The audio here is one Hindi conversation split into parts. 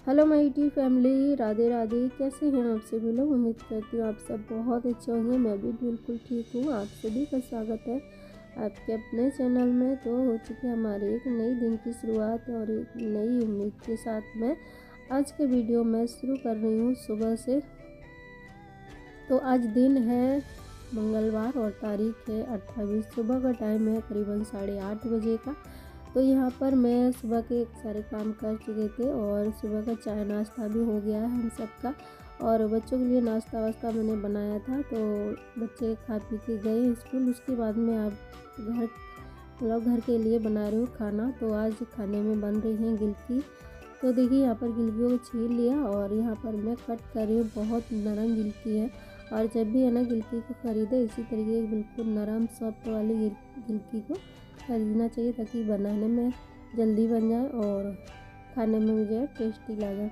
Hello my YouTube family, Radhe Radhe. कैसे हैं आप सभी लोग? उम्मीद करती हूँ आप सब बहुत अच्छे होंगे। मैं भी बिल्कुल ठीक हूँ। आप सभी का स्वागत है आपके अपने चैनल में। तो हो चुकी है हमारे एक नई दिन की शुरुआत और एक नई उम्मीद के साथ में आज के वीडियो में शुरू कर रही हूँ सुबह से। तो आज दिन है मंगलवार और तारीख है 28। सुबह का टाइम है करीबन 8:30 बजे का। तो यहाँ पर मैं सुबह के सारे काम कर चुके थे और सुबह का चाय नाश्ता भी हो गया है हम सबका। और बच्चों के लिए नाश्ता वास्ता मैंने बनाया था, तो बच्चे खा पी के गए स्कूल। उसके बाद मैं अब घर के लिए बना रही हूँ खाना। तो आज खाने में बन रही है गिलकी। तो देखिए यहाँ पर गिलकियों को छील लिया और यहाँ पर मैं कट कर रही हूँ। बहुत नरम गिलकी है और जब भी है ना गिलकी को ख़रीदे इसी तरीके बिल्कुल नरम सॉफ्ट वाली गिलकी को खरीदना चाहिए, ताकि बनाने में जल्दी बन जाए और खाने में मुझे टेस्टी लगे।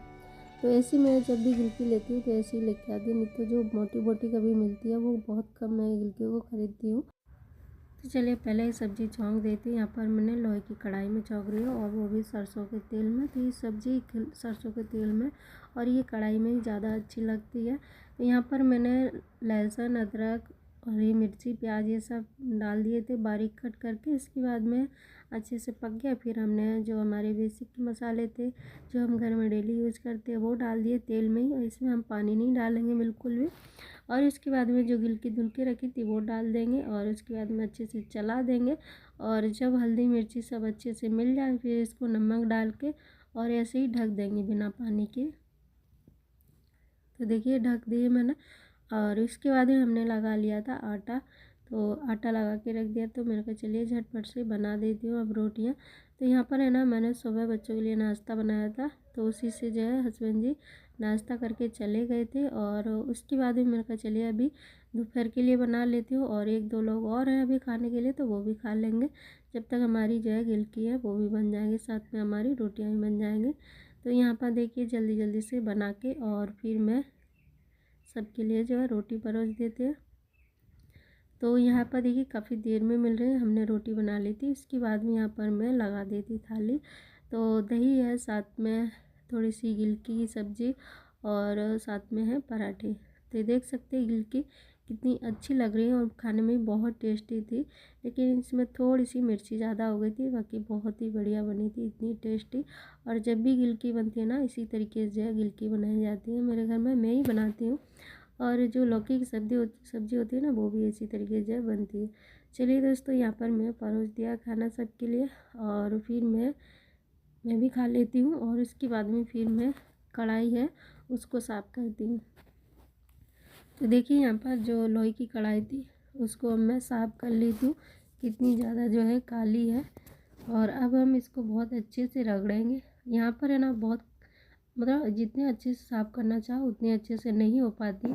तो ऐसी मैं जब भी गिलकी लेती हूँ तो ऐसी लेके आती हूँ, नहीं तो जो मोटी मोटी कभी मिलती है वो बहुत कम मैं गिलकियों को खरीदती हूँ। तो चलिए पहले ही सब्ज़ी छौंक देती हूँ। यहाँ पर मैंने लोहे की कढ़ाई में छौंक रही हूँ और वो भी सरसों के तेल में। तो ये सब्ज़ी सरसों के तेल में और ये कढ़ाई में ही ज़्यादा अच्छी लगती है। तो यहाँ पर मैंने लहसुन, अदरक, हरी मिर्ची, प्याज ये सब डाल दिए थे बारीक कट करके। इसके बाद में अच्छे से पक गया। फिर हमने जो हमारे बेसिक मसाले थे जो हम घर में डेली यूज़ करते हैं वो डाल दिए तेल में ही। और इसमें हम पानी नहीं डालेंगे बिल्कुल भी। और इसके बाद में जो गिलकी धुल के रखी थी वो डाल देंगे और उसके बाद में अच्छे से चला देंगे। और जब हल्दी मिर्ची सब अच्छे से मिल जाए फिर इसको नमक डाल के और ऐसे ही ढक देंगे बिना पानी के। तो देखिए ढक दिए मैंने। और इसके बाद में हमने लगा लिया था आटा। तो आटा लगा के रख दिया। तो मैंने कहा चलिए झटपट से बना देती हूँ अब रोटियाँ। तो यहाँ पर है ना मैंने सुबह बच्चों के लिए नाश्ता बनाया था, तो उसी से जो है हस्बैंड जी नाश्ता करके चले गए थे। और उसके बाद भी मैंने कहा चलिए अभी दोपहर के लिए बना लेती हूँ और एक दो लोग और हैं अभी खाने के लिए, तो वो भी खा लेंगे। जब तक हमारी जो है गिलकी है वो भी बन जाएंगी, साथ में हमारी रोटियाँ भी बन जाएंगी। तो यहाँ पर देखिए जल्दी जल्दी से बना के और फिर मैं सबके लिए जो है रोटी परोस देते हैं। तो यहाँ पर देखिए काफ़ी देर में मिल रहे हैं। हमने रोटी बना ली थी, इसके बाद में यहाँ पर मैं लगा देती थाली। तो दही है, साथ में थोड़ी सी गिलकी की सब्ज़ी और साथ में है पराठे। तो देख सकते हैं गिलकी कितनी अच्छी लग रही है और खाने में बहुत टेस्टी थी। लेकिन इसमें थोड़ी सी मिर्ची ज़्यादा हो गई थी, बाकी बहुत ही बढ़िया बनी थी, इतनी टेस्टी। और जब भी गिलकी बनती है ना इसी तरीके से जो है गिलकी बनाई जाती है। मेरे घर में मैं ही बनाती हूँ। और जो लौकी की सब्ज़ी होती है ना वो भी इसी तरीके से बनती है। चलिए दोस्तों यहाँ पर मैं परोस दिया खाना सबके लिए और फिर मैं भी खा लेती हूँ। और उसके बाद में फिर मैं कढ़ाई है उसको साफ़ करती हूँ। तो देखिए यहाँ पर जो लोहे की कढ़ाई थी उसको अब मैं साफ़ कर लेती हूँ। कितनी ज़्यादा जो है काली है। और अब हम इसको बहुत अच्छे से रगड़ेंगे। यहाँ पर है ना बहुत मतलब जितने अच्छे से साफ़ करना चाहो उतने अच्छे से नहीं हो पाती,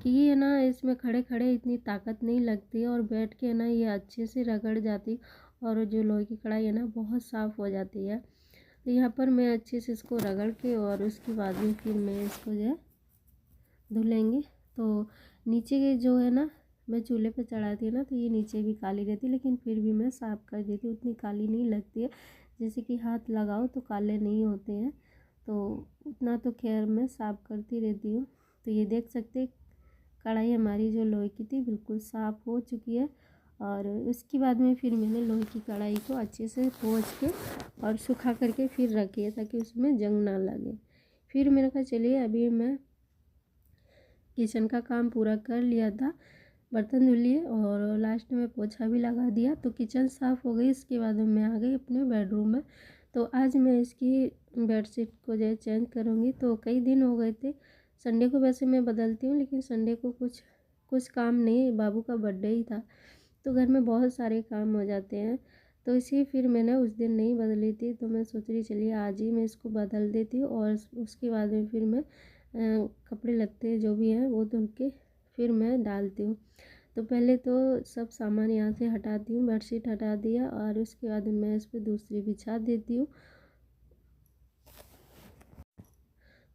कि ये ना इसमें खड़े खड़े इतनी ताकत नहीं लगती और बैठ के ना ये अच्छे से रगड़ जाती और जो लोहे की कढ़ाई है ना बहुत साफ़ हो जाती है। तो यहाँ पर मैं अच्छे से इसको रगड़ के और उसके बाद में फिर मैं इसको जो है धुलेंगे। तो नीचे के जो है ना मैं चूल्हे पे चढ़ाती है ना तो ये नीचे भी काली रहती है, लेकिन फिर भी मैं साफ़ कर देती हूँ, उतनी काली नहीं लगती है। जैसे कि हाथ लगाओ तो काले नहीं होते हैं, तो उतना तो खैर मैं साफ़ करती रहती हूँ। तो ये देख सकते कढ़ाई हमारी जो लोहे की थी बिल्कुल साफ़ हो चुकी है। और उसके बाद में फिर मैंने लोहे की कढ़ाई को अच्छे से पोंछ के और सुखा करके फिर रखी है, ताकि उसमें जंग ना लगे। फिर मैंने कहा चलिए अभी मैं किचन का काम पूरा कर लिया था, बर्तन धुल लिए और लास्ट में पोछा भी लगा दिया। तो किचन साफ़ हो गई। इसके बाद मैं आ गई अपने बेडरूम में। तो आज मैं इसकी बेडशीट को जो है चेंज करूँगी। तो कई दिन हो गए थे, संडे को वैसे मैं बदलती हूँ लेकिन संडे को कुछ काम नहीं, बाबू का बर्थडे ही था तो घर में बहुत सारे काम हो जाते हैं। तो इसी फिर मैंने उस दिन नहीं बदली थी, तो मैं सोच रही चलिए आज ही मैं इसको बदल देती हूँ। और उसके बाद में फिर मैं कपड़े लत्ते जो भी हैं वो धुल के फिर मैं डालती हूँ। तो पहले तो सब सामान यहाँ से हटाती हूँ, बेडशीट हटा दिया और उसके बाद मैं इस पर दूसरी बिछा देती हूँ।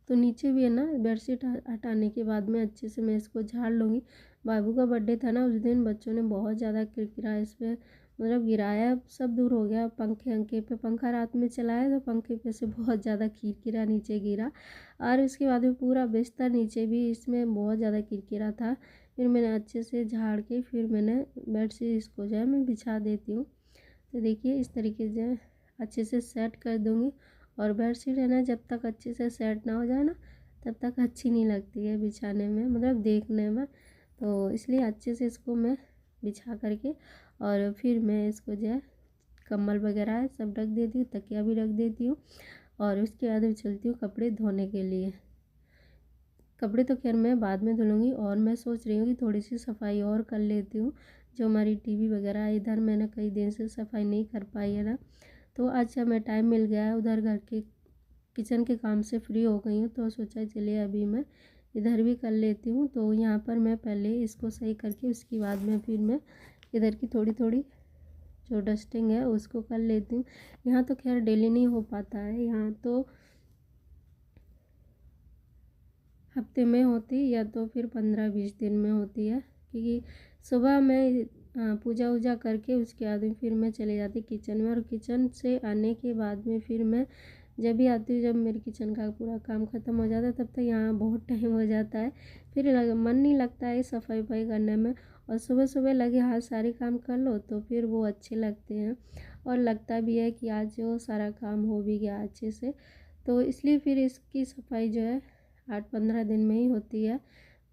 तो नीचे भी है ना बेडशीट हटाने के बाद में अच्छे से मैं इसको झाड़ लूँगी। बाबू का बर्थडे था ना उस दिन बच्चों ने बहुत ज़्यादा किरकिरा इस पर मतलब गिराया सब दूर हो गया। पंखे अंखे पे, पंखा रात में चलाया तो पंखे पे से बहुत ज़्यादा किरकिरा नीचे गिरा, और उसके बाद में पूरा बिस्तर नीचे भी इसमें बहुत ज़्यादा किरकिरा था। फिर मैंने अच्छे से झाड़ के फिर मैंने बेडशीट इसको जो है मैं बिछा देती हूँ। तो देखिए इस तरीके से अच्छे से सेट कर दूँगी। और बेडशीट है ना, जब तक अच्छे से सेट ना हो जाए ना, तब तक अच्छी नहीं लगती है बिछाने में, मतलब देखने में। तो इसलिए अच्छे से इसको मैं बिछा करके और फिर मैं इसको जो है कंबल वगैरह है सब रख देती हूँ, तकिया भी रख देती हूँ। और उसके बाद मैं चलती हूँ कपड़े धोने के लिए। कपड़े तो खैर मैं बाद में धुलूँगी, और मैं सोच रही हूँ कि थोड़ी सी सफाई और कर लेती हूँ। जो हमारी टीवी वगैरह है इधर, मैंने कई दिन से सफाई नहीं कर पाई है ना, तो आज हमें टाइम मिल गया है। उधर घर के किचन के काम से फ्री हो गई हूँ, तो सोचा चलिए अभी मैं इधर भी कर लेती हूँ। तो यहाँ पर मैं पहले इसको सही करके उसके बाद में फिर मैं इधर की थोड़ी थोड़ी जो डस्टिंग है उसको कर लेती हूँ। यहाँ तो खैर डेली नहीं हो पाता है, यहाँ तो हफ्ते में होती या तो फिर 15-20 दिन में होती है। क्योंकि सुबह मैं पूजा वूजा करके उसके बाद में फिर मैं चले जाती किचन में, और किचन से आने के बाद में फिर मैं जब भी आती हूँ, जब मेरे किचन का पूरा काम ख़त्म हो जाता है तब तक यहाँ बहुत टाइम हो जाता है। फिर मन नहीं लगता है सफाई वफाई करने में। और सुबह सुबह लगे हाथ सारे काम कर लो तो फिर वो अच्छे लगते हैं, और लगता भी है कि आज जो सारा काम हो भी गया अच्छे से। तो इसलिए फिर इसकी सफाई जो है 8-15 दिन में ही होती है।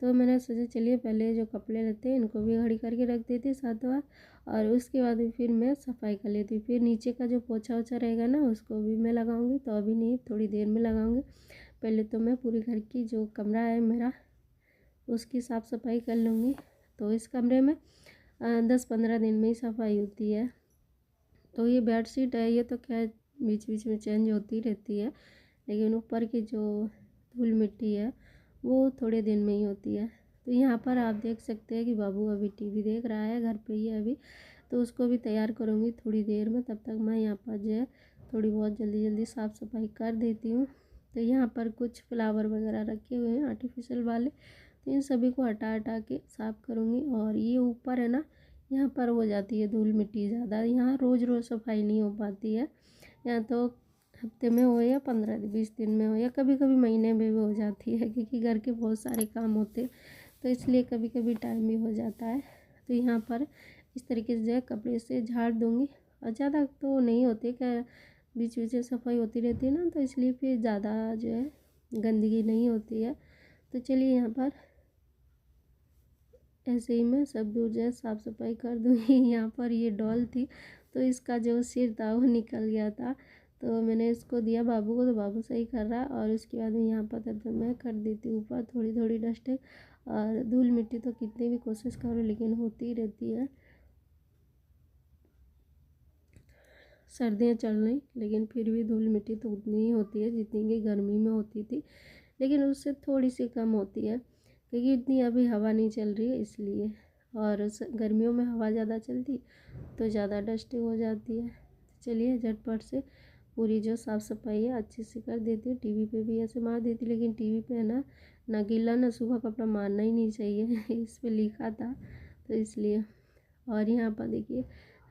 तो मैंने सोचा चलिए पहले जो कपड़े रहते हैं इनको भी घड़ी करके रख देती साथ बार, और उसके बाद फिर मैं सफाई कर लेती हूँ। फिर नीचे का जो पोछा वोछा रहेगा ना उसको भी मैं लगाऊंगी, तो अभी नहीं थोड़ी देर में लगाऊंगी। पहले तो मैं पूरी घर की जो कमरा है मेरा उसकी साफ़ सफाई कर लूँगी। तो इस कमरे में 10-15 दिन में ही सफाई होती है। तो ये बेडशीट है, ये तो खैर बीच बीच में चेंज होती रहती है, लेकिन ऊपर की जो धूल मिट्टी है वो थोड़े दिन में ही होती है। तो यहाँ पर आप देख सकते हैं कि बाबू अभी टीवी देख रहा है, घर पे ही है अभी, तो उसको भी तैयार करूँगी थोड़ी देर में। तब तक मैं यहाँ पर जो है थोड़ी बहुत जल्दी जल्दी साफ़ सफाई कर देती हूँ। तो यहाँ पर कुछ फ्लावर वगैरह रखे हुए हैं आर्टिफिशियल वाले, तो इन सभी को हटा हटा के साफ़ करूँगी। और ये ऊपर है ना, यहाँ पर हो जाती है धूल मिट्टी ज़्यादा, यहाँ रोज़ रोज़ सफाई नहीं हो पाती है। यहाँ तो हफ्ते में हो या 15-20 दिन में हो या कभी कभी महीने में भी हो जाती है, क्योंकि घर के बहुत सारे काम होते हैं, तो इसलिए कभी कभी टाइम भी हो जाता है। तो यहाँ पर इस तरीके से जो है कपड़े से झाड़ दूँगी, और ज़्यादा तो नहीं होती, क्या बीच बीच में सफाई होती रहती है ना, तो इसलिए फिर ज़्यादा जो है गंदगी नहीं होती है। तो चलिए यहाँ पर ऐसे ही मैं सब दूर जो है साफ़ सफाई कर दूँगी। यहाँ पर ये डॉल थी, तो इसका जो सिर था वो निकल गया था, तो मैंने इसको दिया बाबू को, तो बाबू सही कर रहा है। और उसके बाद में यहाँ पर तब मैं कर देती हूँ ऊपर थोड़ी थोड़ी डस्टिंग। और धूल मिट्टी तो कितनी भी कोशिश करो लेकिन होती ही रहती है। सर्दियाँ चल रही लेकिन फिर भी धूल मिट्टी तो उतनी ही होती है जितनी कि गर्मी में होती थी, लेकिन उससे थोड़ी सी कम होती है, क्योंकि इतनी अभी हवा नहीं चल रही है इसलिए। और गर्मियों में हवा ज़्यादा चलती तो ज़्यादा डस्टिंग हो जाती है। चलिए झटपट से पूरी जो साफ़ सफाई है अच्छे से कर देती हूँ। टीवी पे भी ऐसे मार देती, लेकिन टीवी पे है ना, ना गीला ना सूखा कपड़ा मारना ही नहीं चाहिए इस पे लिखा था, तो इसलिए। और यहाँ पर देखिए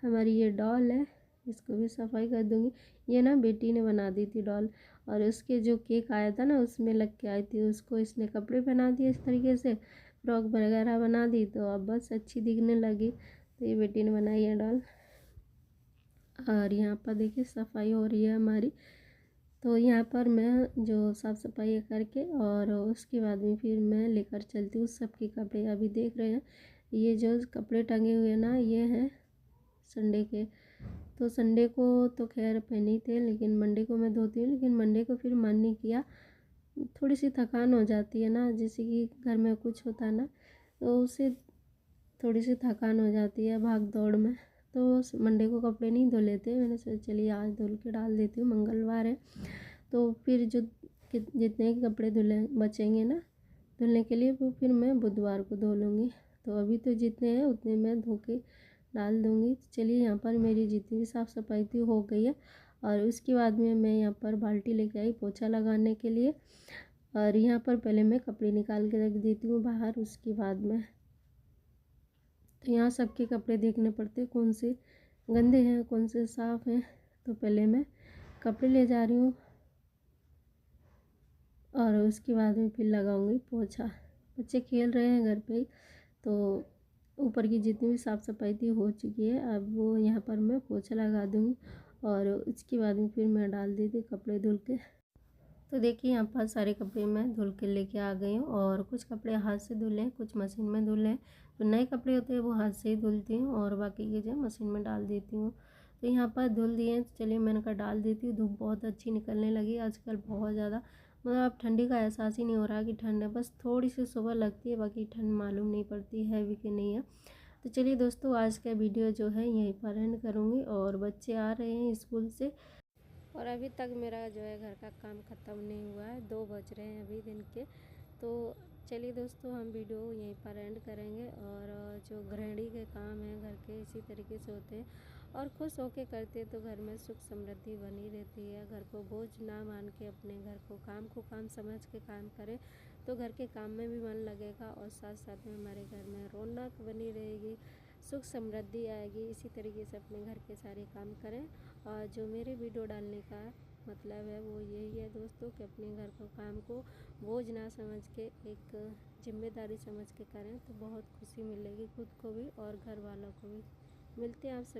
हमारी ये डॉल है, इसको भी सफाई कर दूँगी। ये ना बेटी ने बना दी थी डॉल, और उसके जो केक आया था ना उसमें लग के आई थी, उसको इसने कपड़े पहना दिए इस तरीके से, फ्रॉक वगैरह बना दी, तो अब बस अच्छी दिखने लगी। तो ये बेटी ने बनाई है डॉल। और यहाँ पर देखिए सफाई हो रही है हमारी। तो यहाँ पर मैं जो साफ़ सफाई करके और उसके बाद में फिर मैं लेकर चलती हूँ सबके कपड़े। अभी देख रहे हैं ये जो कपड़े टंगे हुए हैं ना, ये हैं संडे के। तो संडे को तो खैर पहने ही थे, लेकिन मंडे को मैं धोती हूँ, लेकिन मंडे को फिर मन नहीं किया, थोड़ी सी थकान हो जाती है ना, जैसे कि घर में कुछ होता है ना, तो उससे थोड़ी सी थकान हो जाती है भाग दौड़ में। तो मंडे को कपड़े नहीं धो लेते, मैंने सोचा चलिए आज धुल के डाल देती हूँ, मंगलवार है। तो फिर जो जितने कपड़े धुले बचेंगे ना धुलने के लिए, वो फिर मैं बुधवार को धो लूँगी। तो अभी तो जितने हैं उतने मैं धो के डाल दूँगी। चलिए यहाँ पर मेरी जितनी भी साफ़ सफाई थी हो गई है। और उसके बाद में मैं यहाँ पर बाल्टी लेके आई पोछा लगाने के लिए, और यहाँ पर पहले मैं कपड़े निकाल के रख देती हूँ बाहर, उसके बाद में। तो यहाँ सबके कपड़े देखने पड़ते कौन से गंदे हैं कौन से साफ़ हैं। तो पहले मैं कपड़े ले जा रही हूँ और उसके बाद में फिर लगाऊंगी पोछा। बच्चे खेल रहे हैं घर पे ही, तो ऊपर की जितनी भी साफ़ सफाई थी हो चुकी है। अब वो यहाँ पर मैं पोछा लगा दूँगी और उसके बाद में फिर मैं डाल दी थी कपड़े धुल के। तो देखिए यहाँ पर सारे कपड़े मैं धुल के लेके आ गई हूँ और कुछ कपड़े हाथ से धुले हैं, कुछ मशीन में धुले हैं। तो नए कपड़े होते हैं वो हाथ से ही धुलती हूँ और बाकी के जो मशीन में डाल देती हूँ। तो यहाँ पर धुल दिए हैं, तो चलिए मैंने कहा डाल देती हूँ। धूप बहुत अच्छी निकलने लगी आजकल, बहुत ज़्यादा, मतलब अब ठंडी का एहसास ही नहीं हो रहा कि ठंड है। बस थोड़ी सी सुबह लगती है, बाकी ठंड मालूम नहीं पड़ती है भी कि नहीं है। तो चलिए दोस्तों, आज का वीडियो जो है यहीं पर एंड करूँगी और बच्चे आ रहे हैं स्कूल से और अभी तक मेरा जो है घर का काम ख़त्म नहीं हुआ है। 2 बज रहे हैं अभी दिन के। तो चलिए दोस्तों, हम वीडियो यहीं पर एंड करेंगे और जो गृहिणी के काम हैं घर के इसी तरीके से होते हैं और खुश होके करते तो घर में सुख समृद्धि बनी रहती है। घर को बोझ ना मान के अपने घर को काम समझ के काम करें तो घर के काम में भी मन लगेगा और साथ साथ में हमारे घर में रौनक बनी रहेगी, सुख समृद्धि आएगी। इसी तरीके से अपने घर के सारे काम करें और जो मेरे वीडियो डालने का मतलब है वो यही है दोस्तों कि अपने घर को काम को बोझ ना समझ के एक जिम्मेदारी समझ के करें तो बहुत खुशी मिलेगी खुद को भी और घर वालों को भी। मिलते हैं आप सभी।